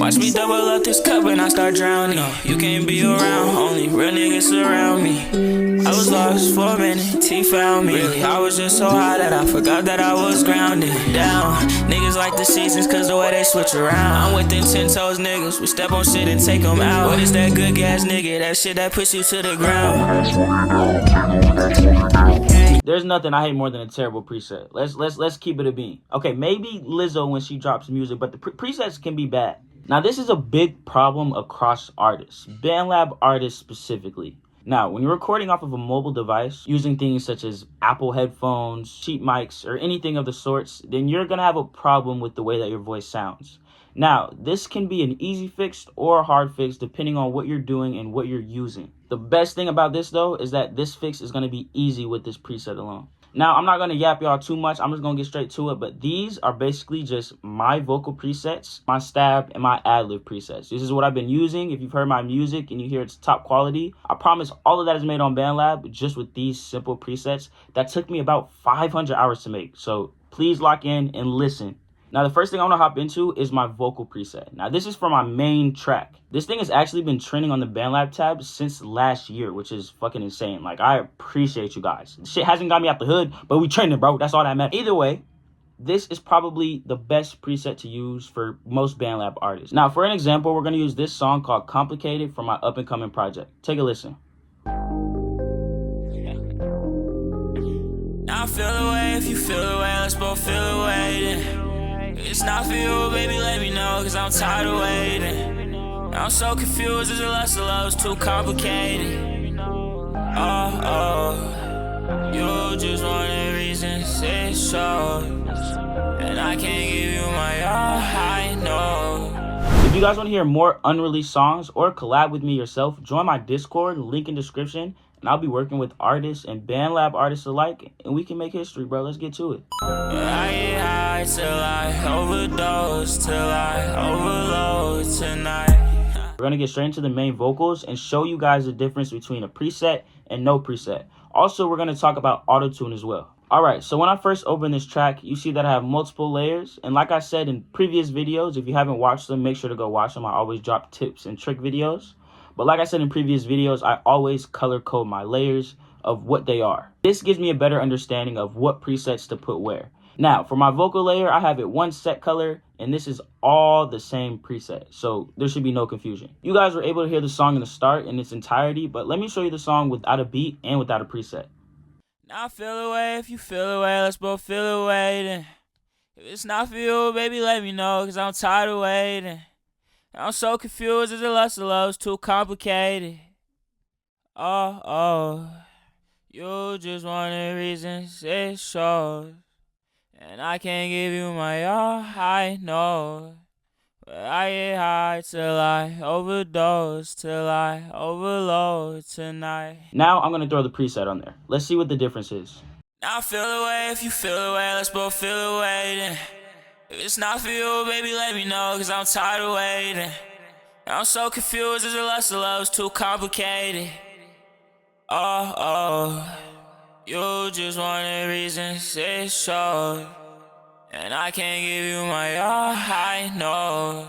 Watch me double up this cup when I start drowning. No, you can't be around, only real niggas surround me. I was lost for a minute, T found me. Really, I was just so high that I forgot that I was grounded. Down, niggas like the seasons cause the way they switch around. I'm with them 10 toes niggas, we step on shit and take them out. What is that good gas nigga, that shit that push you to the ground? There's nothing I hate more than a terrible preset. Let's keep it a bean. Okay, maybe Lizzo when she drops music, but the presets can be bad. Now, this is a big problem across artists, Bandlab artists specifically. Now, when you're recording off of a mobile device, using things such as Apple headphones, cheap mics, or anything of the sorts, then you're going to have a problem with the way that your voice sounds. Now, this can be an easy fix or a hard fix depending on what you're doing and what you're using. The best thing about this, though, is that this fix is going to be easy with this preset alone. Now, I'm not going to yap y'all too much. I'm just going to get straight to it. But these are basically just my vocal presets, my stab, and my Adlib presets. This is what I've been using. If you've heard my music and you hear it's top quality, I promise all of that is made on Bandlab just with these simple presets. That took me about 500 hours to make. So please lock in and listen. Now, the first thing I want to hop into is my vocal preset. Now, this is for my main track. This thing has actually been trending on the Bandlab tab since last year, which is fucking insane. Like, I appreciate you guys. Shit hasn't got me out the hood, but we trending, bro. That's all that matters. Either way, this is probably the best preset to use for most Bandlab artists. Now, for an example, we're going to use this song called Complicated from my up-and-coming project. Take a listen. Now I feel the way, if you feel the way, let's both feel the way. It's not for you, baby, let me know, cause I'm tired of waiting. I'm so confused, is it less or love, it's too complicated. Oh, you just wanted reasons, it's short, and I can't give you my all, I know. If you guys want to hear more unreleased songs or collab with me yourself, join my Discord, link in description, and I'll be working with artists and Bandlab artists alike, and we can make history, bro. Let's get to it. I get high till I overdose, till I overload tonight. We're going to get straight into the main vocals and show you guys the difference between a preset and no preset. Also, we're going to talk about Autotune as well. Alright, so when I first open this track, you see that I have multiple layers. And like I said in previous videos, if you haven't watched them, make sure to go watch them. I always drop tips and trick videos. But like I said in previous videos, I always color code my layers of what they are. This gives me a better understanding of what presets to put where. Now, for my vocal layer, I have it one set color, and this is all the same preset, so there should be no confusion. You guys were able to hear the song in the start in its entirety, but let me show you the song without a beat and without a preset. Now I feel the way, if you feel the way, let's both feel the way. Then if it's not for you, baby, let me know, cause I'm tired of waiting. I'm so confused, is it lust or love, it's too complicated. Oh, you just wanted reasons, it's short, and I can't give you my all, I know. But I get high till I overdose, till I overload tonight. Now I'm going to throw the preset on there. Let's see what the difference is. Now I feel the way, if you feel the way, let's both feel the way. Then if it's not for you, baby, let me know, cause I'm tired of waiting. I'm so confused, is it lust or love, it's too complicated. Oh, you just wanted reasons, it's short, and I can't give you my all, I know.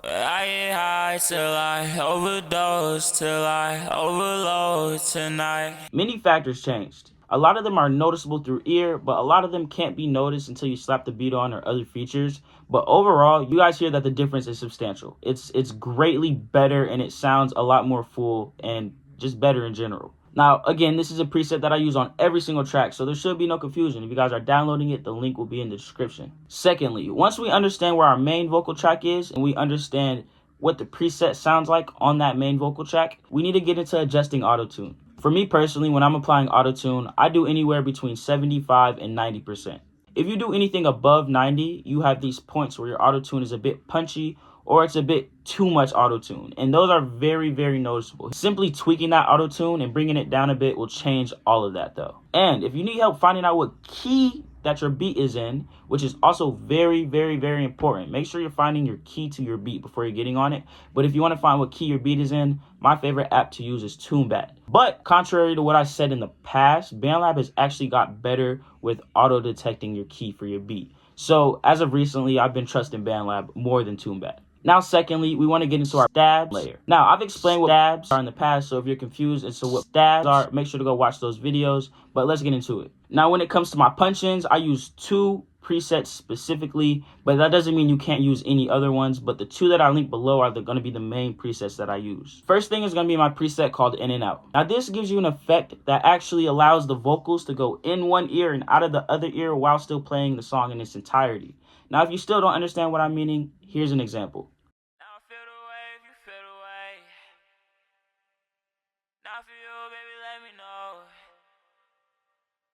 But I get high till I overdose, till I overload tonight. Many factors changed. A lot of them are noticeable through ear, but a lot of them can't be noticed until you slap the beat on or other features. But overall, you guys hear that the difference is substantial. It's greatly better, and it sounds a lot more full and just better in general. Now, again, this is a preset that I use on every single track, so there should be no confusion. If you guys are downloading it, the link will be in the description. Secondly, once we understand where our main vocal track is and we understand what the preset sounds like on that main vocal track, we need to get into adjusting Autotune. For me personally, when I'm applying Autotune, I do anywhere between 75 and 90%. If you do anything above 90, you have these points where your Autotune is a bit punchy or it's a bit too much Autotune. And those are very, very noticeable. Simply tweaking that Autotune and bringing it down a bit will change all of that though. And if you need help finding out what key that your beat is in, which is also very, very, very important, make sure you're finding your key to your beat before you're getting on it. But if you want to find what key your beat is in, my favorite app to use is TuneBat. But contrary to what I said in the past, Bandlab has actually got better with auto detecting your key for your beat. So as of recently, I've been trusting Bandlab more than TuneBat. Now, secondly, we want to get into our stabs layer. Now, I've explained what stabs are in the past, so if you're confused as to what stabs are, make sure to go watch those videos, but let's get into it. Now, when it comes to my punch-ins, I use 2 presets specifically, but that doesn't mean you can't use any other ones, but the 2 that I link below are going to be the main presets that I use. First thing is going to be my preset called in and out. Now, this gives you an effect that actually allows the vocals to go in one ear and out of the other ear while still playing the song in its entirety. Now, if you still don't understand what I'm meaning, here's an example.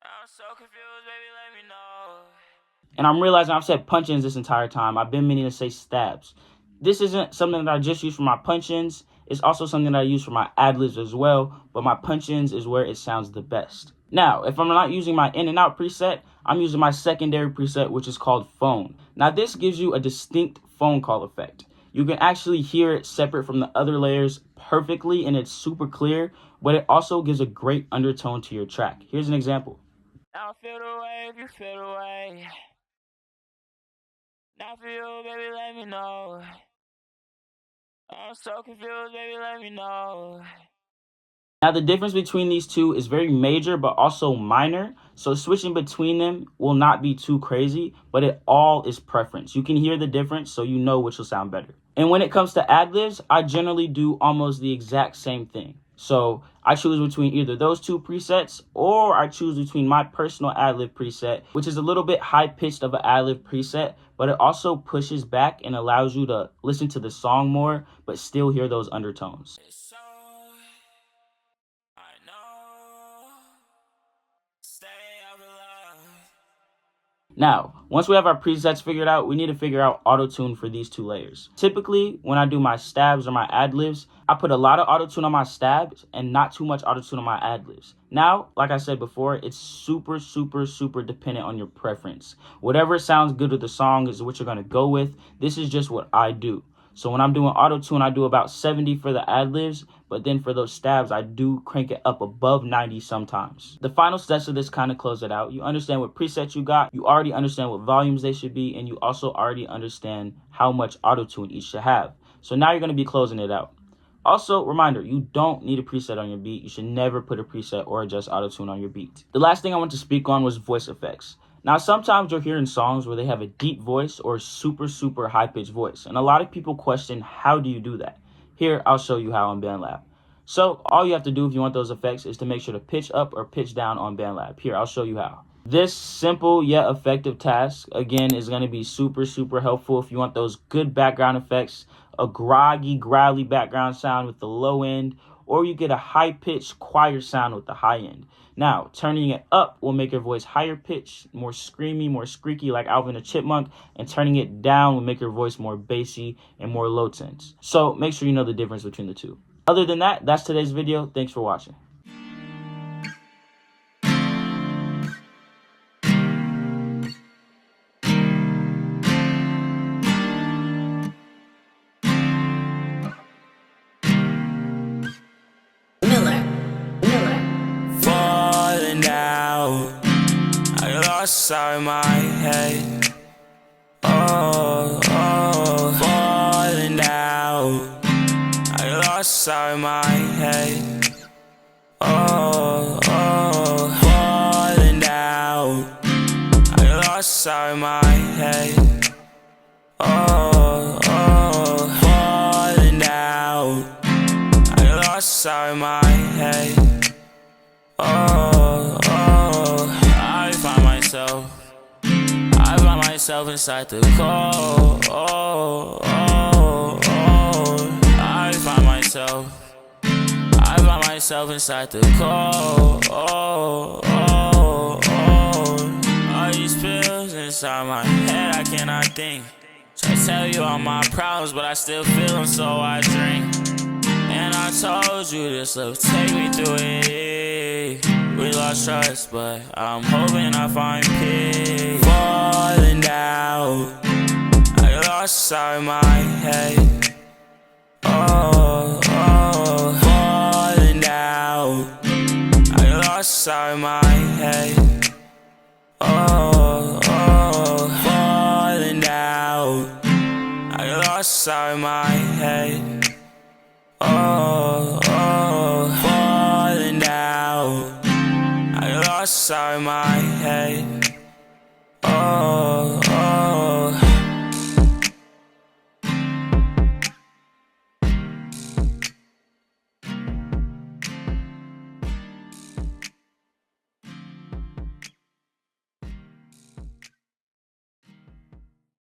I'm so confused, baby, let me know. And I'm realizing I've said punch-ins this entire time. I've been meaning to say stabs. This isn't something that I just use for my punch-ins. It's also something that I use for my ad-libs as well, but my punch-ins is where it sounds the best. Now, if I'm not using my in and out preset, I'm using my secondary preset, which is called phone. Now, this gives you a distinct phone call effect. You can actually hear it separate from the other layers perfectly, and it's super clear, but it also gives a great undertone to your track. Here's an example. Now feel the wave, you feel the way. Now for you, baby, let me know. I'm so confused, baby, let me know. Now, the difference between these two is very major, but also minor. So switching between them will not be too crazy, but it all is preference. You can hear the difference, so you know which will sound better. And when it comes to ad-libs, I generally do almost the exact same thing. So I choose between either those 2 presets, or I choose between my personal ad-lib preset, which is a little bit high-pitched of an ad-lib preset, but it also pushes back and allows you to listen to the song more, but still hear those undertones. Now, once we have our presets figured out, we need to figure out Autotune for these 2 layers. Typically, when I do my stabs or my ad-libs, I put a lot of Autotune on my stabs and not too much Autotune on my ad-libs. Now, like I said before, it's super dependent on your preference. Whatever sounds good with the song is what you're going to go with. This is just what I do. So when I'm doing Autotune, I do about 70 for the ad-libs, but then for those stabs, I do crank it up above 90 sometimes. The final steps of this kind of close it out. You understand what presets you got, you already understand what volumes they should be, and you also already understand how much Autotune each should have. So now you're going to be closing it out. Also, reminder, you don't need a preset on your beat. You should never put a preset or adjust Autotune on your beat. The last thing I want to speak on was voice effects. Now, sometimes you're hearing songs where they have a deep voice or super high-pitched voice. And a lot of people question, how do you do that? Here, I'll show you how on Bandlab. So, all you have to do if you want those effects is to make sure to pitch up or pitch down on Bandlab. Here, I'll show you how. This simple yet effective task, again, is going to be super helpful if you want those good background effects, a growly background sound with the low end, or you get a high-pitched choir sound with the high end. Now, turning it up will make your voice higher pitched, more screamy, more squeaky like Alvin the Chipmunk, and turning it down will make your voice more bassy and more low tense. So make sure you know the difference between the 2. Other than that, that's today's video. Thanks for watching. Inside my head, falling down. I lost inside my head, falling down. I lost inside my head, falling down. I lost inside my head, I find myself inside the cold. I find myself inside the cold. All these pills inside my head, I cannot think. Try to tell you all my problems, but I still feel them, so I drink. And I told you this will take me through it. We lost trust, but I'm hoping I find peace. Falling down, I lost inside my head. Falling down, I lost inside my head. Falling down, I lost lost inside my head. Oh, oh, falling down. I lost inside my head.